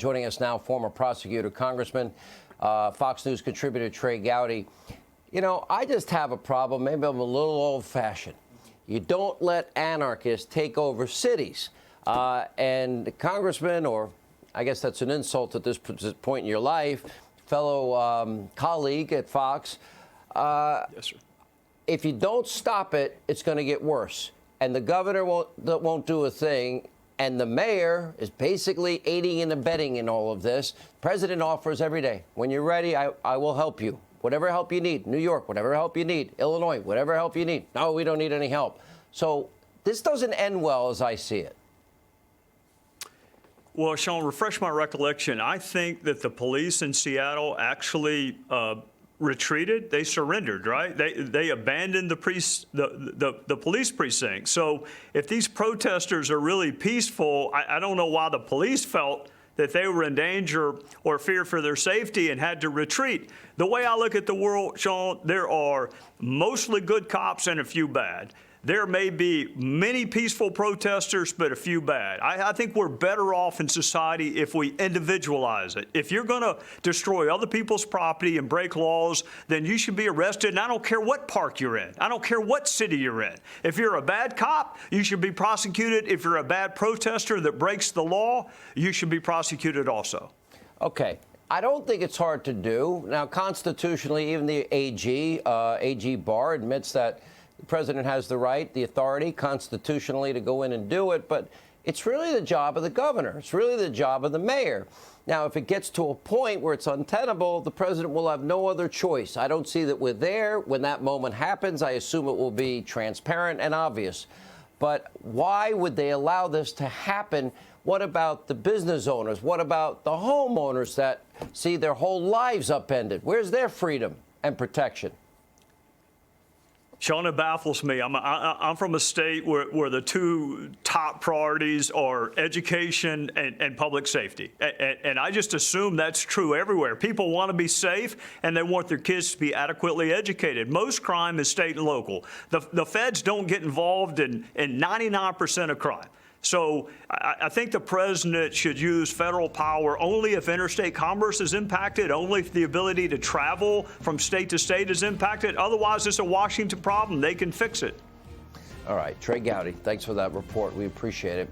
And joining us now, former prosecutor, Congressman, Fox News contributor Trey Gowdy. You know, I just have a problem. Maybe I'm a little old-fashioned. You don't let anarchists take over cities. And the congressman, or I guess that's an insult at this point in your life, fellow colleague at Fox, yes, sir. If you don't stop it, it's going to get worse. And the governor won't do a thing. And the mayor is basically aiding and abetting in all of this. The president offers every day, when you're ready, I will help you. Whatever help you need. New York, whatever help you need. Illinois, whatever help you need. No, we don't need any help. So this doesn't end well as I see it. Well, Sean, refresh my recollection. I think that the police in Seattle actually retreated. They surrendered, right? They abandoned the police precinct. So if these protesters are really peaceful, I don't know why the police felt that they were in danger or fear for their safety and had to retreat. The way I look at the world, Sean, there are mostly good cops and a few bad. There may be many peaceful protesters, but a few bad. I think we're better off in society if we individualize it. If you're going to destroy other people's property and break laws, then you should be arrested, and I don't care what park you're in. I don't care what city you're in. If you're a bad cop, you should be prosecuted. If you're a bad protester that breaks the law, you should be prosecuted also. Okay. I don't think it's hard to do. Now, constitutionally, even the AG Barr admits that the president has the right, the authority constitutionally to go in and do it, but it's really the job of the governor. It's really the job of the mayor. Now, if it gets to a point where it's untenable, the president will have no other choice. I don't see that we're there. When that moment happens, I assume it will be transparent and obvious. But why would they allow this to happen? What about the business owners? What about the homeowners that see their whole lives upended? Where's their freedom and protection? Sean, it baffles me. I'm from a state where the two top priorities are education and public safety. And I just assume that's true everywhere. People want to be safe, and they want their kids to be adequately educated. Most crime is state and local. The feds don't get involved in 99% of crime. So I think the president should use federal power only if interstate commerce is impacted, only if the ability to travel from state to state is impacted. Otherwise, it's a Washington problem. They can fix it. All right. Trey Gowdy, thanks for that report. We appreciate it.